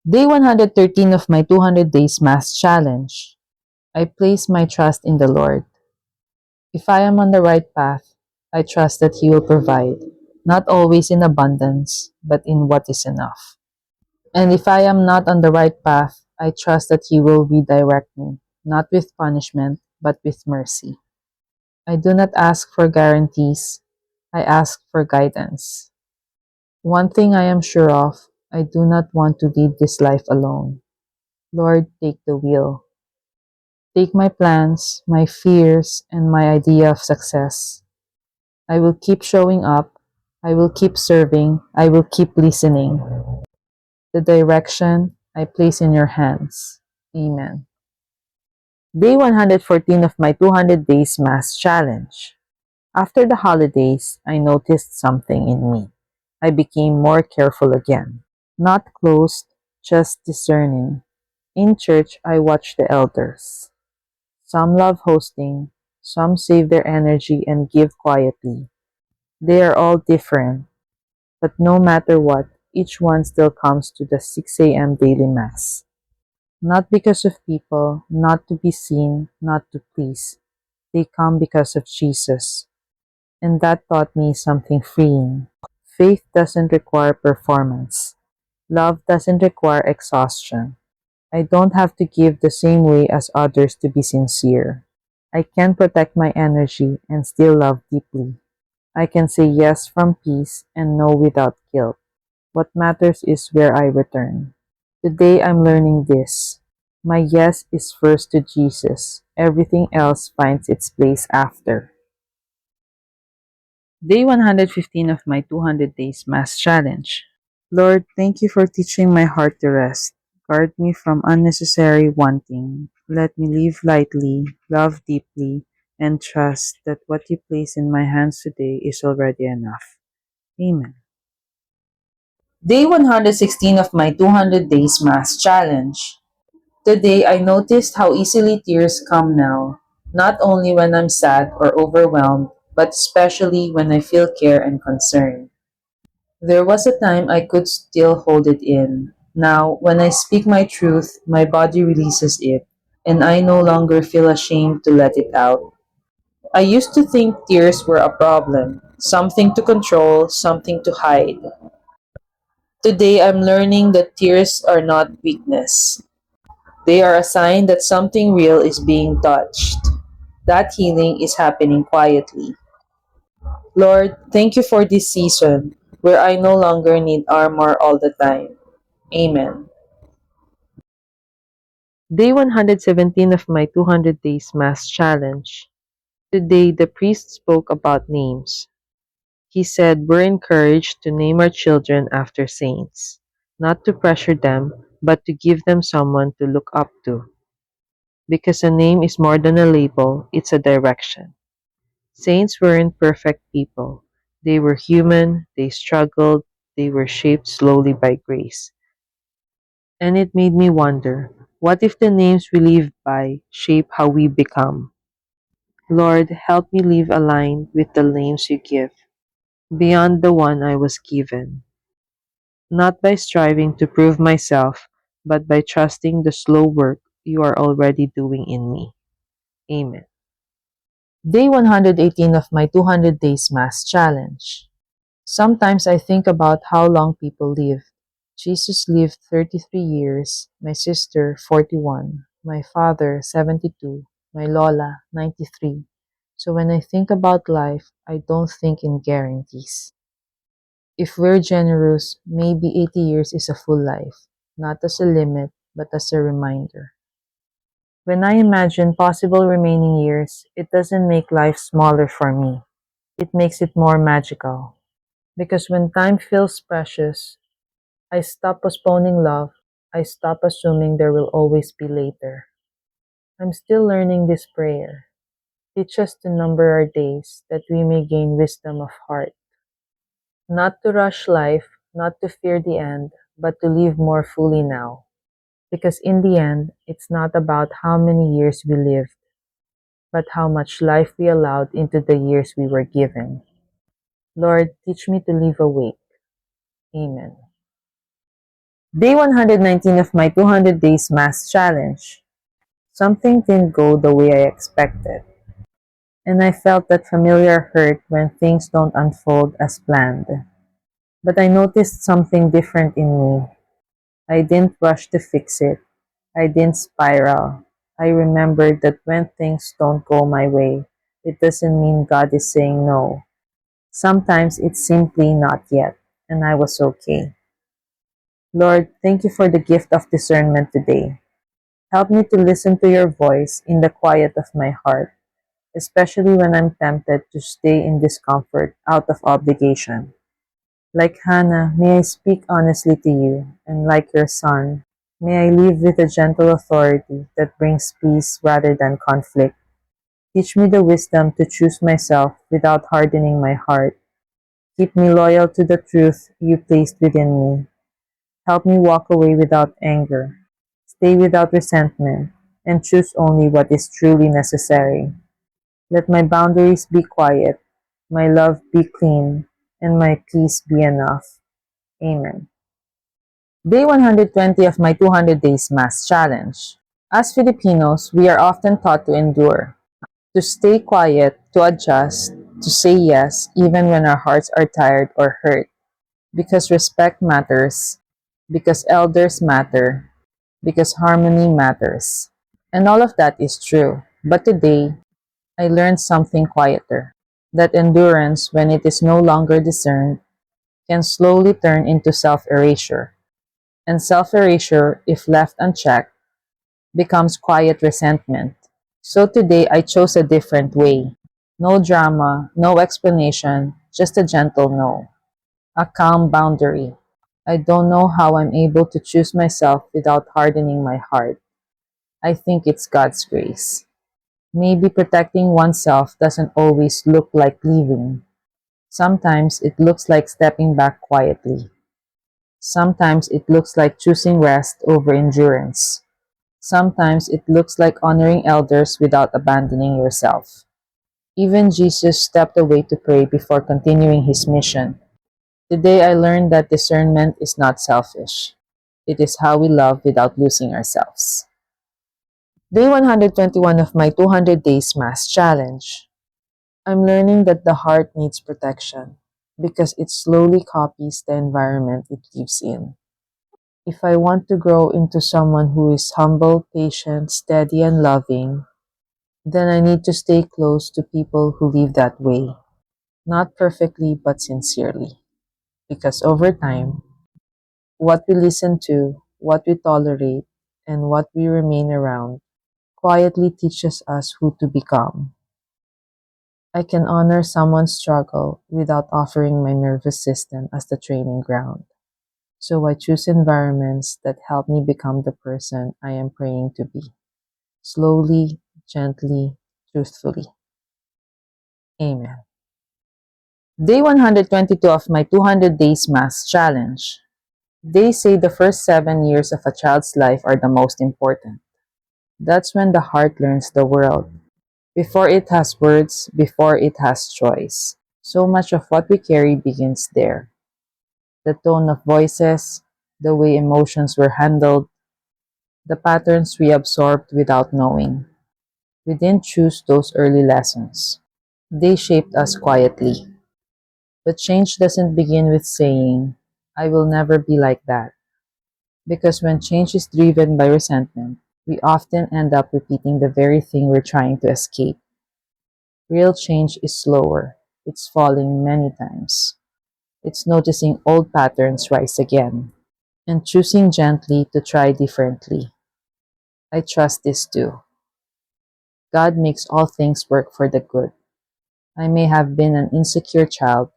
Day 113 of my 200 Days Mass Challenge. I place my trust in the Lord. If I am on the right path, I trust that He will provide, not always in abundance, but in what is enough. And if I am not on the right path, I trust that He will redirect me, not with punishment, but with mercy. I do not ask for guarantees, I ask for guidance. One thing I am sure of, I do not want to lead this life alone. Lord, take the wheel. Take my plans, my fears, and my idea of success. I will keep showing up. I will keep serving. I will keep listening. The direction I place in your hands. Amen. Day 114 of my 200 Days Mass Challenge. After the holidays, I noticed something in me. I became more careful again. Not closed, just discerning. In church, I watch the elders. Some love hosting, some save their energy and give quietly. They are all different, but no matter what, each one still comes to the 6 a.m. daily mass. Not because of people, not to be seen, not to please. They come because of Jesus. And that taught me something freeing. Faith doesn't require performance. Love doesn't require exhaustion. I don't have to give the same way as others to be sincere. I can protect my energy and still love deeply. I can say yes from peace and no without guilt. What matters is where I return. Today I'm learning this. My yes is first to Jesus. Everything else finds its place after. Day 115 of my 200 Days Mass Challenge. Lord, thank you for teaching my heart to rest. Guard me from unnecessary wanting. Let me live lightly, love deeply, and trust that what you place in my hands today is already enough. Amen. Day 116 of my 200 Days Mass Challenge. Today I noticed how easily tears come now, not only when I'm sad or overwhelmed, but especially when I feel care and concern. There was a time I could still hold it in. Now, when I speak my truth, my body releases it, and I no longer feel ashamed to let it out. I used to think tears were a problem, something to control, something to hide. Today, I'm learning that tears are not weakness. They are a sign that something real is being touched. That healing is happening quietly. Lord, thank you for this season where I no longer need armor all the time. Amen. Day 117 of my 200 Days Mass Challenge. Today, the priest spoke about names. He said we're encouraged to name our children after saints, not to pressure them, but to give them someone to look up to. Because a name is more than a label, it's a direction. Saints weren't perfect people. They were human, they struggled, they were shaped slowly by grace. And it made me wonder, what if the names we live by shape how we become? Lord, help me live aligned with the names you give, beyond the one I was given. Not by striving to prove myself, but by trusting the slow work you are already doing in me. Amen. Day 118 of my 200 Days Mass Challenge. Sometimes I think about how long people live. Jesus lived 33 years, my sister 41, my father 72, my Lola 93. So when I think about life, I don't think in guarantees. If we're generous, maybe 80 years is a full life, not as a limit, but as a reminder. When I imagine possible remaining years, it doesn't make life smaller for me. It makes it more magical. Because when time feels precious, I stop postponing love. I stop assuming there will always be later. I'm still learning this prayer. Teach us to number our days that we may gain wisdom of heart. Not to rush life, not to fear the end, but to live more fully now. Because in the end, it's not about how many years we lived, but how much life we allowed into the years we were given. Lord, teach me to live awake. Amen. Day 119 of my 200 days mass challenge. Something didn't go the way I expected, and I felt that familiar hurt when things don't unfold as planned. But I noticed something different in me. I didn't rush to fix it. I didn't spiral. I remembered that when things don't go my way, it doesn't mean God is saying no. Sometimes it's simply not yet, and I was okay. Lord, thank you for the gift of discernment today. Help me to listen to your voice in the quiet of my heart, especially when I'm tempted to stay in discomfort out of obligation. Like Hannah, may I speak honestly to you, and like your son, may I live with a gentle authority that brings peace rather than conflict. Teach me the wisdom to choose myself without hardening my heart. Keep me loyal to the truth you placed within me. Help me walk away without anger, stay without resentment, and choose only what is truly necessary. Let my boundaries be quiet, my love be clean, and my peace be enough. Amen. Day 120 of my 200 Days Mass Challenge. As Filipinos, we are often taught to endure, to stay quiet, to adjust, to say yes, even when our hearts are tired or hurt, because respect matters, because elders matter, because harmony matters. And all of that is true. But today, I learned something quieter, that endurance, when it is no longer discerned, can slowly turn into self-erasure. And self-erasure, if left unchecked, becomes quiet resentment. So today I chose a different way. No drama, no explanation, just a gentle no. A calm boundary. I don't know how I'm able to choose myself without hardening my heart. I think it's God's grace. Maybe protecting oneself doesn't always look like leaving. Sometimes it looks like stepping back quietly. Sometimes it looks like choosing rest over endurance. Sometimes it looks like honoring elders without abandoning yourself. Even Jesus stepped away to pray before continuing his mission. Today I learned that discernment is not selfish. It is how we love without losing ourselves. Day 121 of my 200 Days Mass Challenge. I'm learning that the heart needs protection because it slowly copies the environment it lives in. If I want to grow into someone who is humble, patient, steady, and loving, then I need to stay close to people who live that way. Not perfectly, but sincerely. Because over time, what we listen to, what we tolerate, and what we remain around quietly teaches us who to become. I can honor someone's struggle without offering my nervous system as the training ground. So I choose environments that help me become the person I am praying to be. Slowly, gently, truthfully. Amen. Day 122 of my 200 Days Mass Challenge. They say the first 7 years of a child's life are the most important. That's when the heart learns the world. Before it has words, before it has choice. So much of what we carry begins there. The tone of voices, the way emotions were handled, the patterns we absorbed without knowing. We didn't choose those early lessons. They shaped us quietly. But change doesn't begin with saying, I will never be like that. Because when change is driven by resentment, we often end up repeating the very thing we're trying to escape. Real change is slower. It's falling many times. It's noticing old patterns rise again and choosing gently to try differently. I trust this too. God makes all things work for the good. I may have been an insecure child,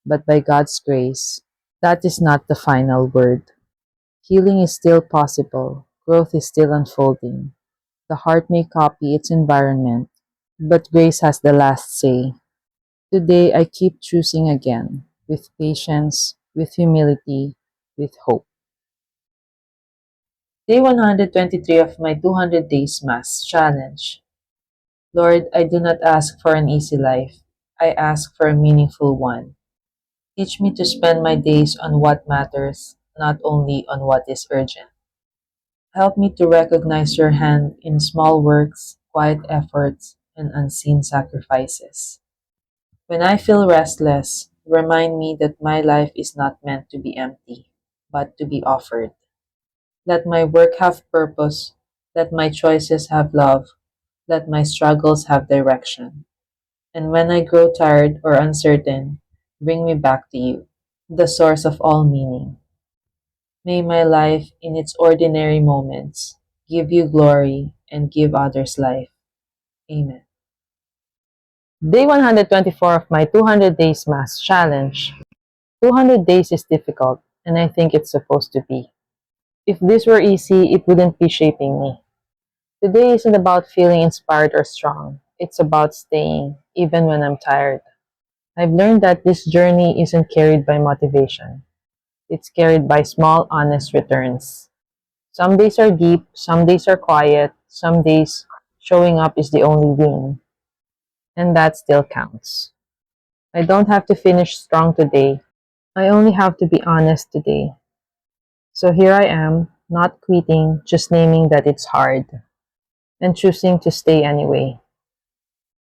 but by God's grace, that is not the final word. Healing is still possible. Growth is still unfolding. The heart may copy its environment, but grace has the last say. Today I keep choosing again, with patience, with humility, with hope. Day 123 of my 200 Days Mass Challenge. Lord, I do not ask for an easy life. I ask for a meaningful one. Teach me to spend my days on what matters, not only on what is urgent. Help me to recognize your hand in small works, quiet efforts, and unseen sacrifices. When I feel restless, remind me that my life is not meant to be empty, but to be offered. Let my work have purpose. Let my choices have love. Let my struggles have direction. And when I grow tired or uncertain, bring me back to you, the source of all meaning. May my life, in its ordinary moments, give you glory and give others life. Amen. Day 124 of my 200 Days Mass Challenge. 200 days is difficult, and I think it's supposed to be. If this were easy, it wouldn't be shaping me. Today isn't about feeling inspired or strong. It's about staying, even when I'm tired. I've learned that this journey isn't carried by motivation. It's carried by small, honest returns. Some days are deep, some days are quiet, some days showing up is the only win. And that still counts. I don't have to finish strong today. I only have to be honest today. So here I am, not quitting, just naming that it's hard, and choosing to stay anyway.